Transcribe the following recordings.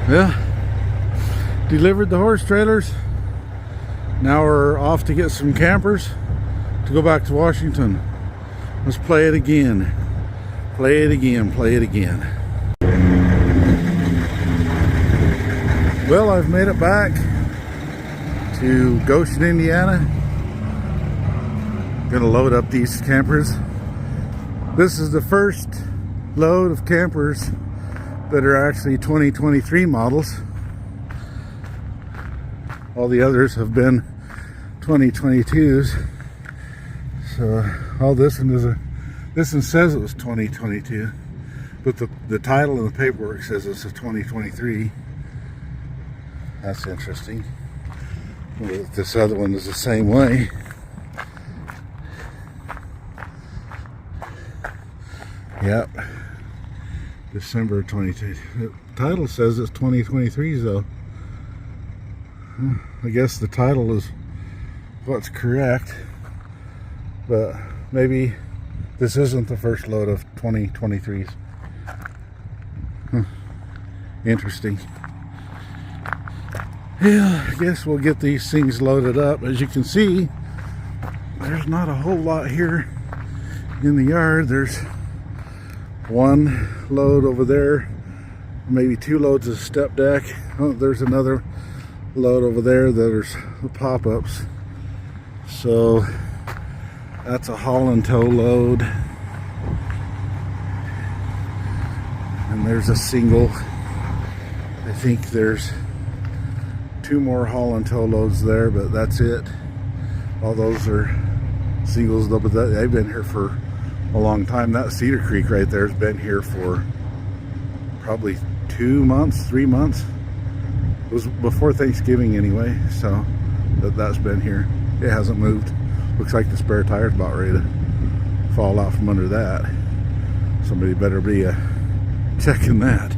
Yeah, delivered the horse trailers. Now we're off to get some campers to go back to Washington. Let's play it again. Play it again, play it again. Well, I've made it back to Goshen, Indiana. Gonna load up these campers. This is the first load of campers that are actually 2023 models. All the others have been 2022s. So all this one says it was 2022, but the title and the paperwork says it's a 2023. That's interesting. This other one is the same way. Yep. December 22. The title says it's 2023 though. I guess the title is what's correct, but maybe this isn't the first load of 2023s. Interesting. Yeah, I guess we'll get these things loaded up. As you can see, there's not a whole lot here in the yard. There's one load over there, maybe two loads of step deck. Oh, there's another load over there. There's the pop-ups. So that's a haul and tow load. And there's a single. I think there's two more haul and tow loads there, but that's it. All those are singles, but they've been here for a long time. That Cedar Creek right there has been here for probably 2 months, 3 months. It was before Thanksgiving anyway, so that's been here. It hasn't moved. Looks like the spare tire's about ready to fall out from under that. Somebody better be checking that.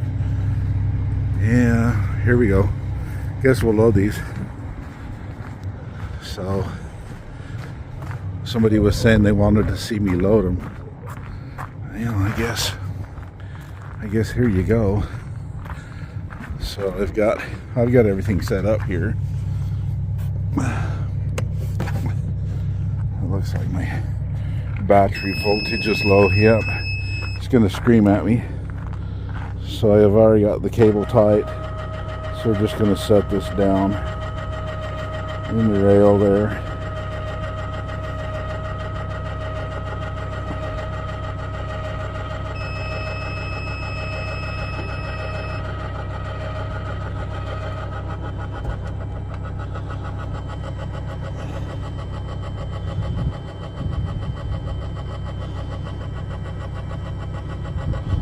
Yeah, here we go. Guess we'll load these. So somebody was saying they wanted to see me load them. You know, I guess here you go. So I've got everything set up here. It looks like my battery voltage is low. Yep, it's gonna scream at me. So I have already got the cable tight. So we're just gonna set this down in the rail there.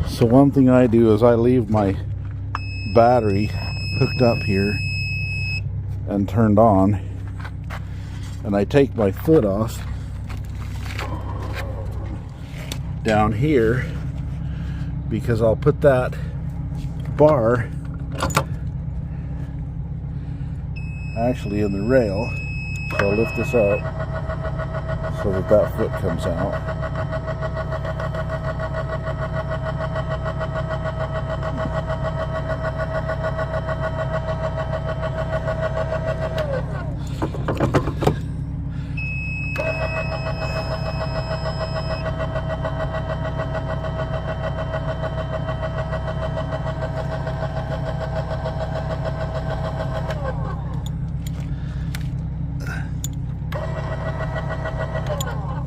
So one thing I do is I leave my battery hooked up here and turned on, and I take my foot off down here because I'll put that bar actually in the rail. So I'll lift this up so that foot comes out.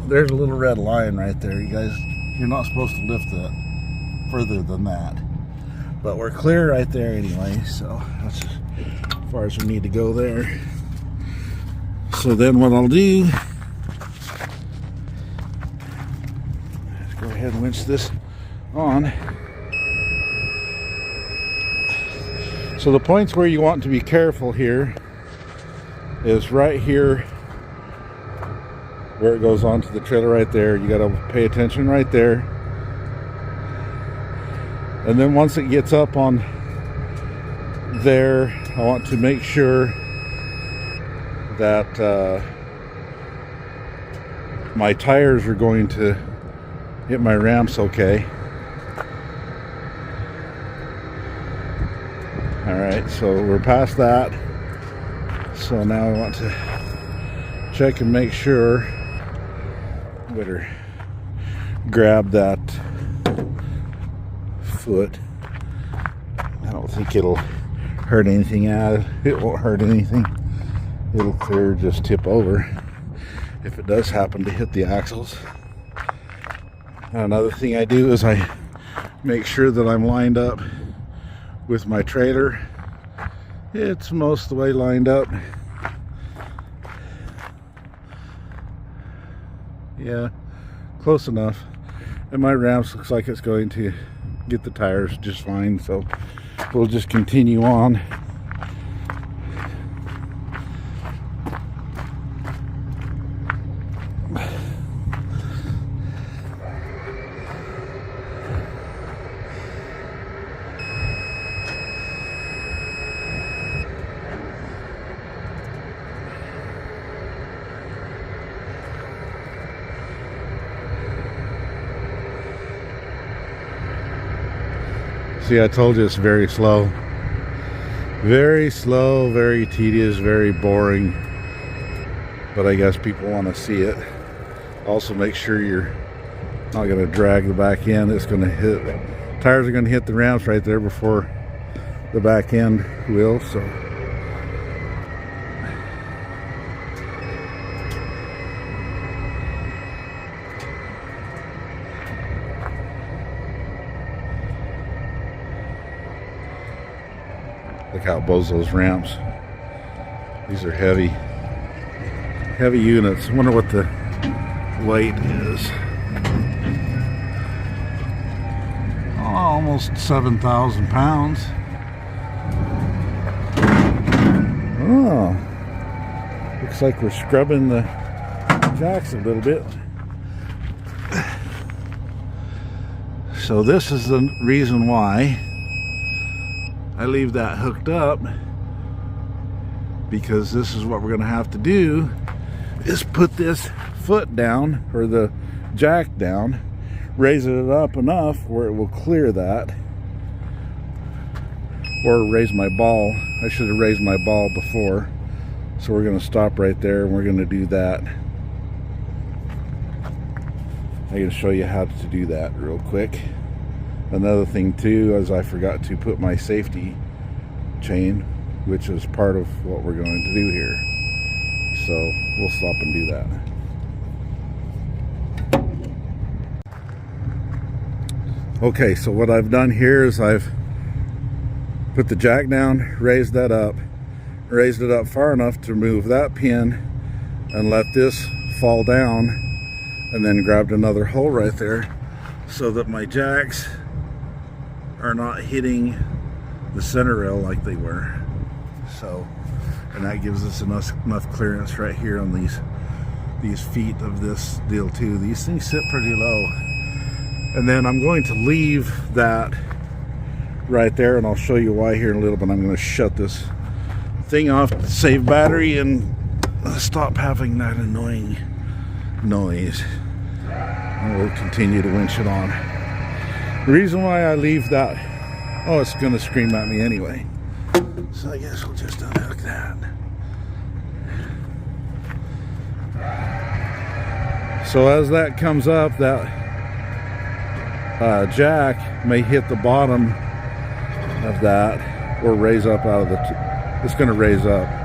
There's a little red line right there. You guys, you're not supposed to lift it further than that. But we're clear right there anyway, so that's as far as we need to go there. So then what I'll do, let's go ahead and winch this on. So the points where you want to be careful here is right here where it goes onto the trailer right there. You got to pay attention right there. And then once it gets up on there, I want to make sure that my tires are going to hit my ramps okay. All right, so we're past that. So now I want to check and make sure. Better grab that foot. I don't think it'll hurt anything out. It won't hurt anything. It'll clear, just tip over if it does happen to hit the axles. Another thing I do is I make sure that I'm lined up with my trailer. It's most of the way lined up. Yeah, close enough. And my ramps looks like it's going to get the tires just fine, so we'll just continue on. See, I told you it's very slow. Very slow, very tedious, very boring. But I guess people want to see it. Also make sure you're not going to drag the back end. It's going to hit, tires are going to hit the ramps right there before the back end will. So look how it blows those ramps. These are heavy units. I wonder what the weight is. Oh, almost 7,000 pounds. Oh, looks like we're scrubbing the jacks a little bit. So this is the reason why I leave that hooked up, because this is what we're going to have to do, is put this foot down, or the jack down, raise it up enough where it will clear that, or raise my ball. I should have raised my ball before, so we're going to stop right there and we're going to do that. I'm going to show you how to do that real quick. Another thing too is I forgot to put my safety chain, which is part of what we're going to do here. So we'll stop and do that. Okay, so what I've done here is I've put the jack down, raised it up far enough to remove that pin and let this fall down, and then grabbed another hole right there so that my jacks are not hitting the center rail like they were. So, and that gives us enough clearance right here on these feet of this deal too. These things sit pretty low. And then I'm going to leave that right there, and I'll show you why here in a little bit. I'm going to shut this thing off to save battery and stop having that annoying noise. And we'll continue to winch it on. The reason why I leave that, oh, it's going to scream at me anyway. So I guess we'll just unhook that. So as that comes up, that jack may hit the bottom of that, or raise up out of the, it's going to raise up.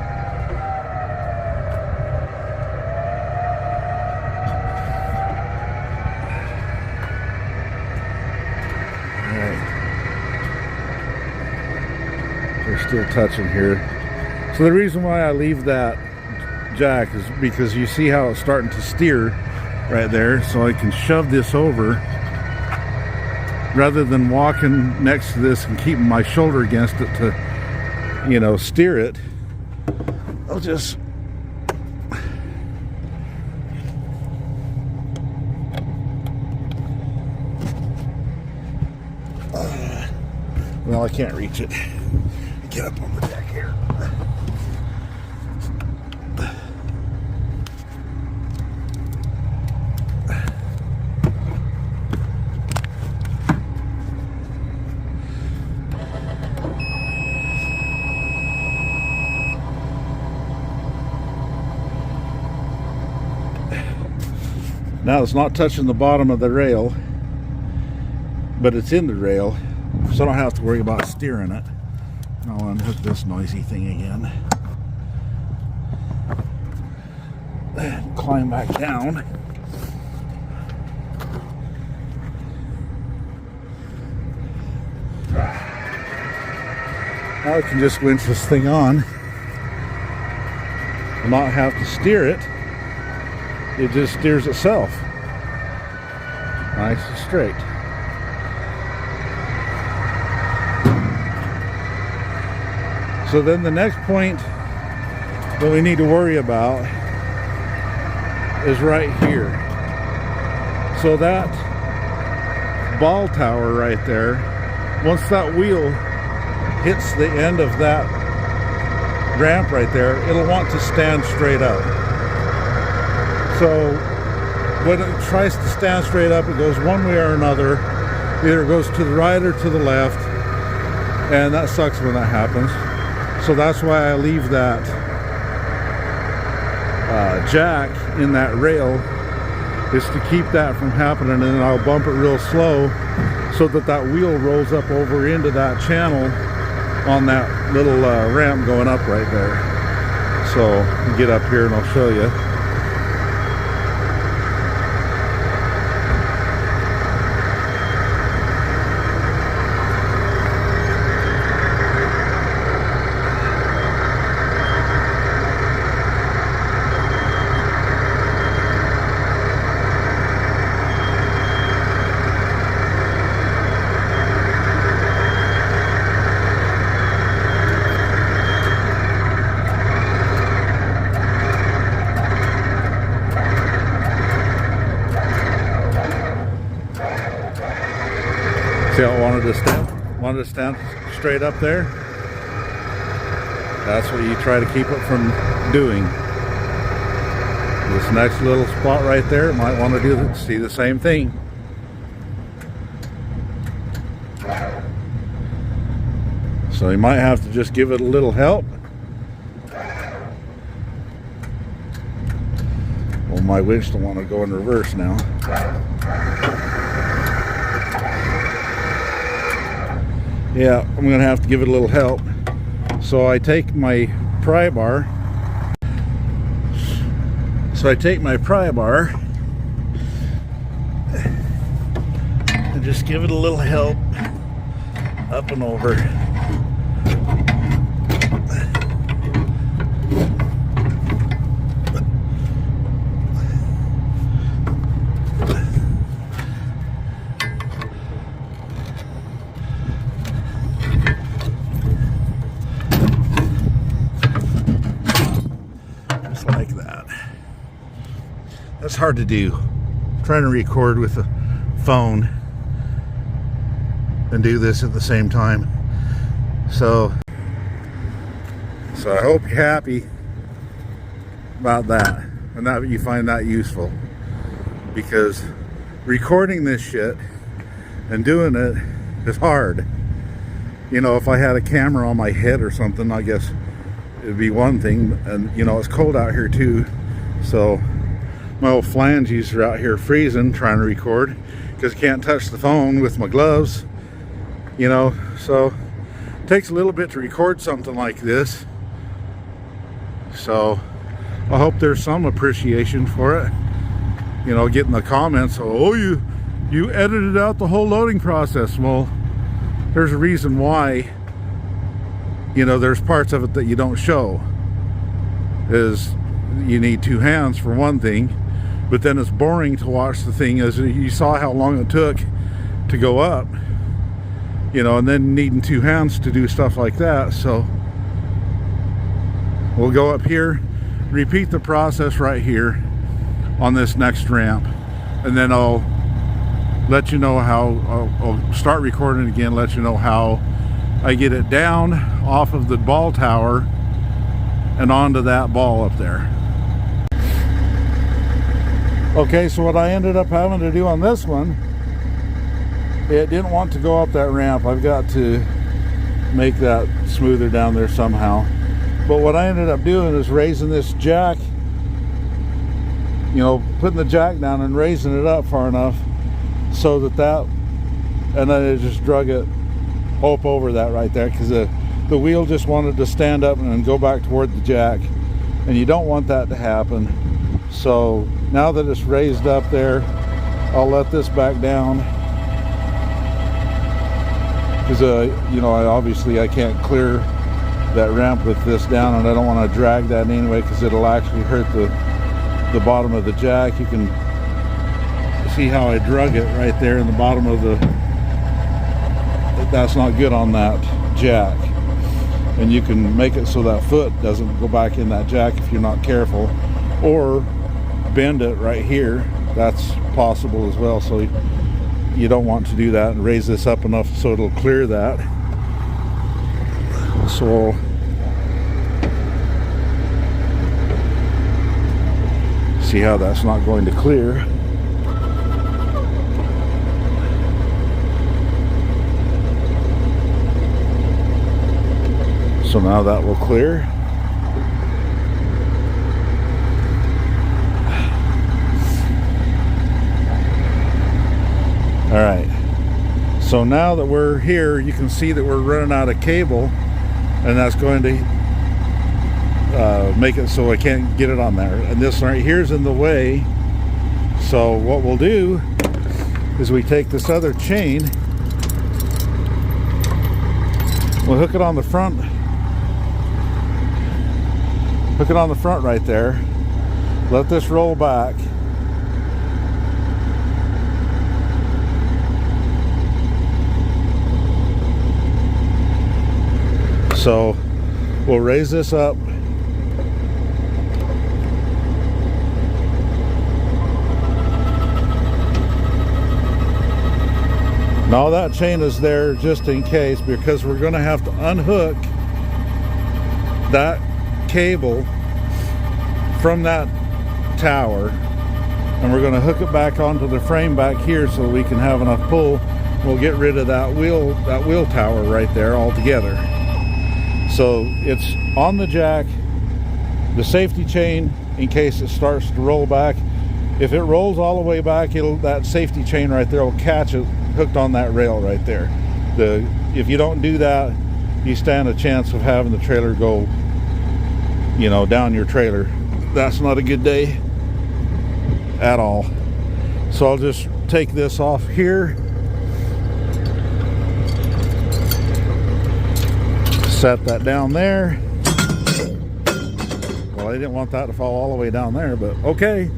Still touching here. So the reason why I leave that jack is because you see how it's starting to steer right there, so I can shove this over rather than walking next to this and keeping my shoulder against it to, you know, steer it. I'll just well, I can't reach it. Get up on the deck here. Now it's not touching the bottom of the rail, but it's in the rail, so I don't have to worry about steering it. I'll unhook this noisy thing again. And climb back down. Now I can just winch this thing on and not have to steer it. It just steers itself. Nice and straight. So then the next point that we need to worry about is right here. So that ball tower right there, once that wheel hits the end of that ramp right there, it'll want to stand straight up. So when it tries to stand straight up, it goes one way or another. Either it goes to the right or to the left, and that sucks when that happens. So that's why I leave that jack in that rail, is to keep that from happening, and then I'll bump it real slow so that that wheel rolls up over into that channel on that little ramp going up right there. So get up here and I'll show you. See how it wanted to stand straight up there? That's what you try to keep it from doing. This next little spot right there, it might want to see the same thing. So you might have to just give it a little help. Well, my winch don't want to go in reverse now. Yeah, I'm going to have to give it a little help. So I take my pry bar. And just give it a little help up and over. Like that. That's hard to do. I'm trying to record with a phone and do this at the same time. So I hope you're happy about that and that you find that useful, because recording this shit and doing it is hard. You know, if I had a camera on my head or something, I guess it'd be one thing. And you know, it's cold out here too, so my old flanges are out here freezing trying to record because I can't touch the phone with my gloves, you know. So it takes a little bit to record something like this. So I hope there's some appreciation for it, you know, getting the comments, oh, you edited out the whole loading process. Well, there's a reason why. You know, there's parts of it that you don't show. Is you need two hands for one thing, but then it's boring to watch the thing, as you saw how long it took to go up, you know, and then needing two hands to do stuff like that. So we'll go up here, repeat the process right here on this next ramp, and then I'll let you know how I'll start recording again, let you know how I get it down off of the ball tower and onto that ball up there. Okay, so what I ended up having to do on this one, it didn't want to go up that ramp. I've got to make that smoother down there somehow. But what I ended up doing is raising this jack, you know, putting the jack down and raising it up far enough so that and then it just drug it up over that right there, because the wheel just wanted to stand up and go back toward the jack, and you don't want that to happen. So now that it's raised up there, I'll let this back down, because you know, obviously I can't clear that ramp with this down, and I don't want to drag that anyway, because it'll actually hurt the bottom of the jack. You can see how I drug it right there in the bottom of that's not good on that jack. And you can make it so that foot doesn't go back in that jack if you're not careful, or bend it right here. That's possible as well. So you don't want to do that, and raise this up enough so it'll clear that. So see how that's not going to clear. So now that will clear. All right, so now that we're here, you can see that we're running out of cable, and that's going to make it so I can't get it on there. And this right here's in the way. So what we'll do is we take this other chain, we'll hook it on the front. Hook it on the front right there. Let this roll back. So we'll raise this up. Now that chain is there just in case, because we're going to have to unhook that cable from that tower, and we're going to hook it back onto the frame back here so we can have enough pull. We'll get rid of that wheel tower right there altogether. So it's on the jack, the safety chain in case it starts to roll back. If it rolls all the way back, that safety chain right there will catch it hooked on that rail right there. If you don't do that, you stand a chance of having the trailer go, you know, down your trailer. That's not a good day at all. So I'll just take this off here, set that down there. Well, I didn't want that to fall all the way down there, but okay,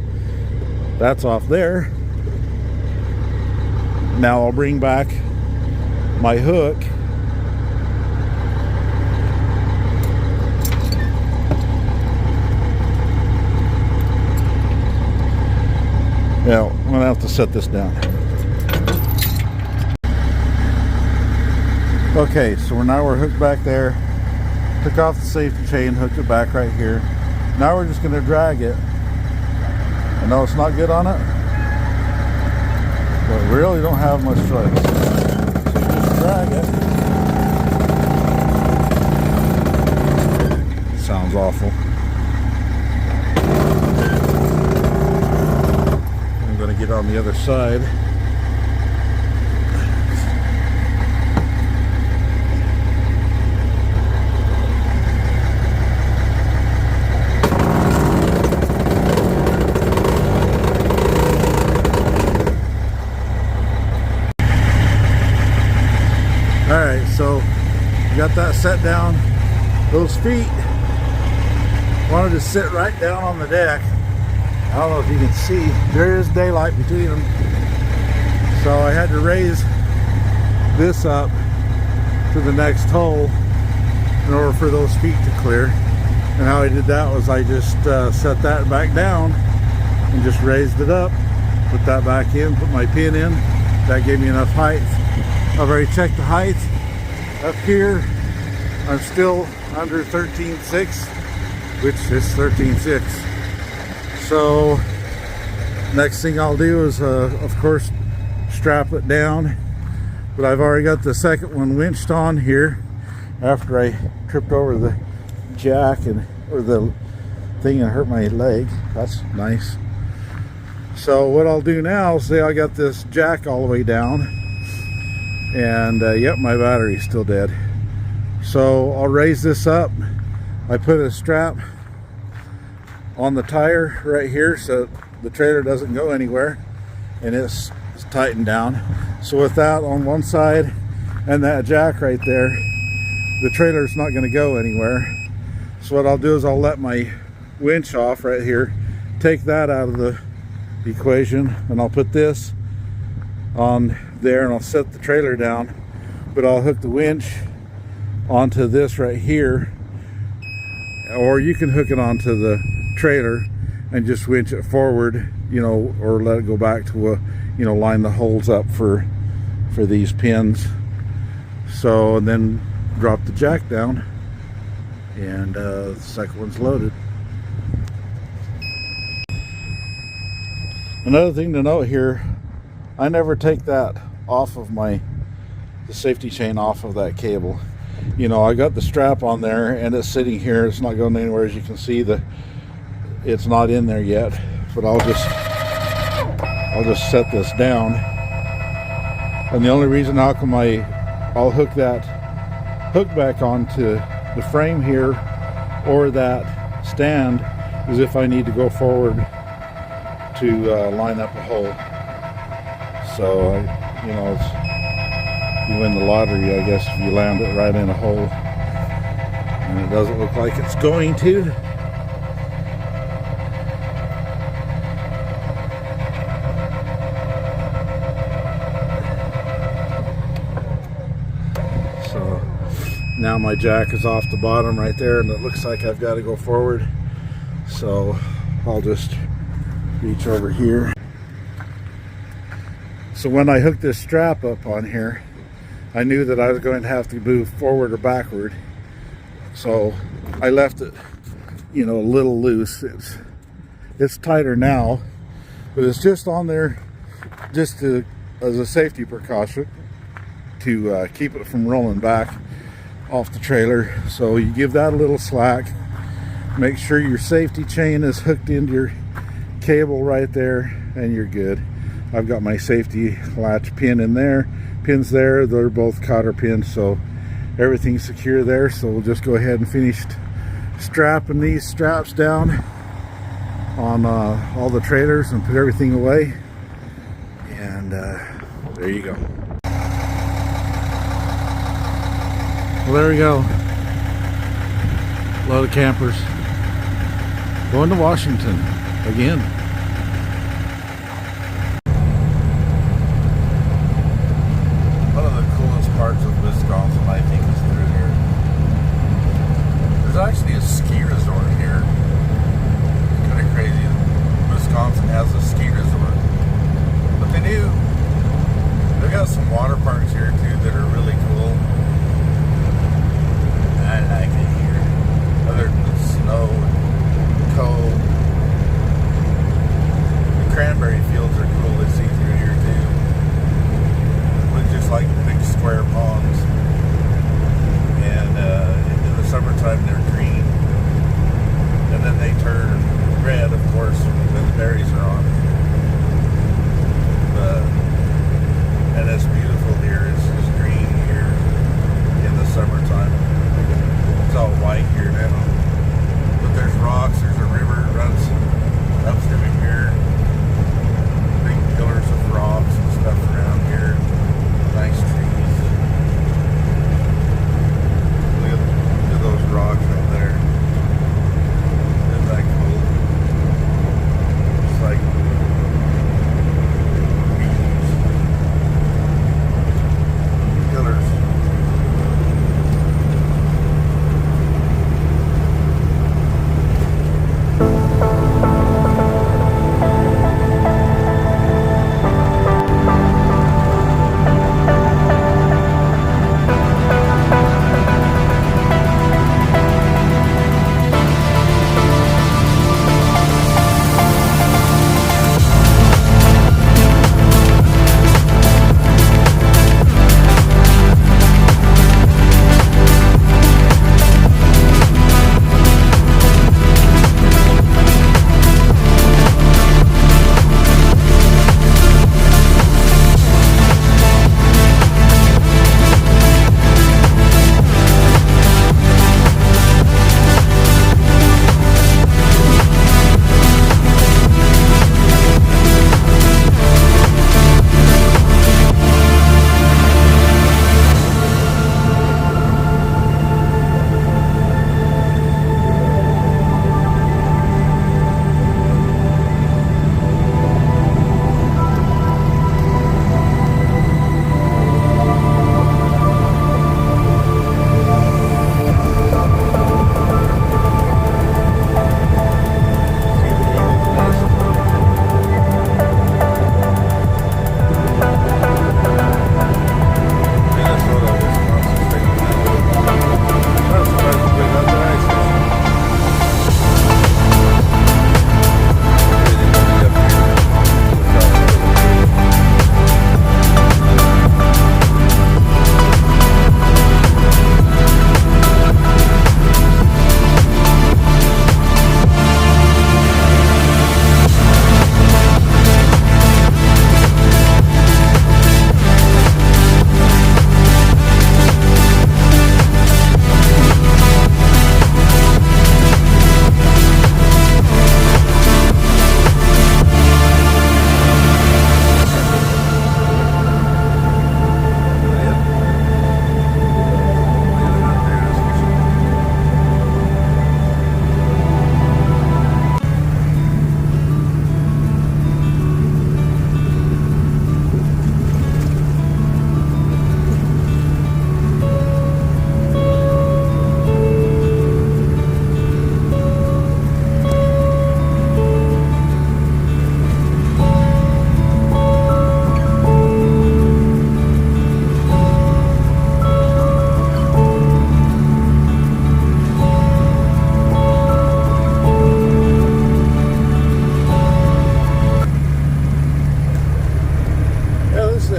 that's off there. Now I'll bring back my hook. Now I'm gonna have to set this down. Okay, so we're hooked back there. Took off the safety chain, hooked it back right here. Now we're just gonna drag it. I know it's not good on it, but we really don't have much choice. So just drag it. Sounds awful. I'm gonna get on the other side. Alright, so got that set down. Those feet wanted to sit right down on the deck. I don't know if you can see, there is daylight between them. So I had to raise this up to the next hole in order for those feet to clear. And how I did that was I just set that back down and just raised it up, put that back in, put my pin in. That gave me enough height. I've already checked the height. Up here, I'm still under 13.6, which is 13.6. So, next thing I'll do is, of course, strap it down. But I've already got the second one winched on here after I tripped over the jack or the thing and hurt my leg. That's nice. So what I'll do now, say I got this jack all the way down, and yep, my battery's still dead. So I'll raise this up. I put a strap on the tire right here so the trailer doesn't go anywhere, and it's tightened down. So with that on one side and that jack right there, the trailer's not going to go anywhere. So what I'll do is I'll let my winch off right here, take that out of the equation, and I'll put this on there and I'll set the trailer down, but I'll hook the winch onto this right here, or you can hook it onto the trailer and just winch it forward, you know, or let it go back to you know, line the holes up for these pins. So, and then drop the jack down, and the second one's loaded. Another thing to note here, I never take that off of the safety chain off of that cable. You know, I got the strap on there and it's sitting here, it's not going anywhere. As you can see, it's not in there yet, but I'll just set this down. And the only reason how come I'll hook that hook back onto the frame here or that stand is if I need to go forward to line up a hole. So you know, you win the lottery, I guess, if you land it right in a hole, and it doesn't look like it's going to. So now my jack is off the bottom right there, and it looks like I've got to go forward. So I'll just reach over here. So when I hooked this strap up on here, I knew that I was going to have to move forward or backward. So I left it, you know, a little loose. It's tighter now, but it's just on there just as a safety precaution to keep it from rolling back off the trailer. So you give that a little slack. Make sure your safety chain is hooked into your cable right there, and you're good. I've got my safety latch pins there. They're both cotter pins, so everything's secure there. So we'll just go ahead and finish strapping these straps down on all the trailers and put everything away, and there you go. Well, there we go. A lot of campers going to Washington again. One of the coolest parts of Wisconsin, I think, is through here. There's actually a ski resort here. It's kind of crazy. Wisconsin has a ski resort. But they've got some water parks here too that are really cool. I like it here. Other than the snow and cold. The cranberry fields are cool to see through here too. Look just like big square ponds. And in the summertime they're green. And then they turn red, of course, when the berries are on. And it's beautiful here. It's just green here in the summertime. It's all white here now. But there's rocks, there's a river that runs up through here. Big pillars of rocks and stuff around here. Nice trees.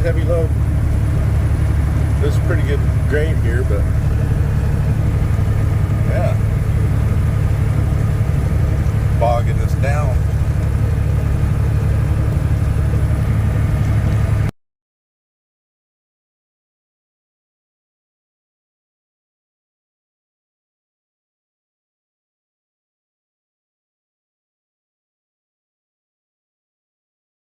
heavy load. This is pretty good grain here, but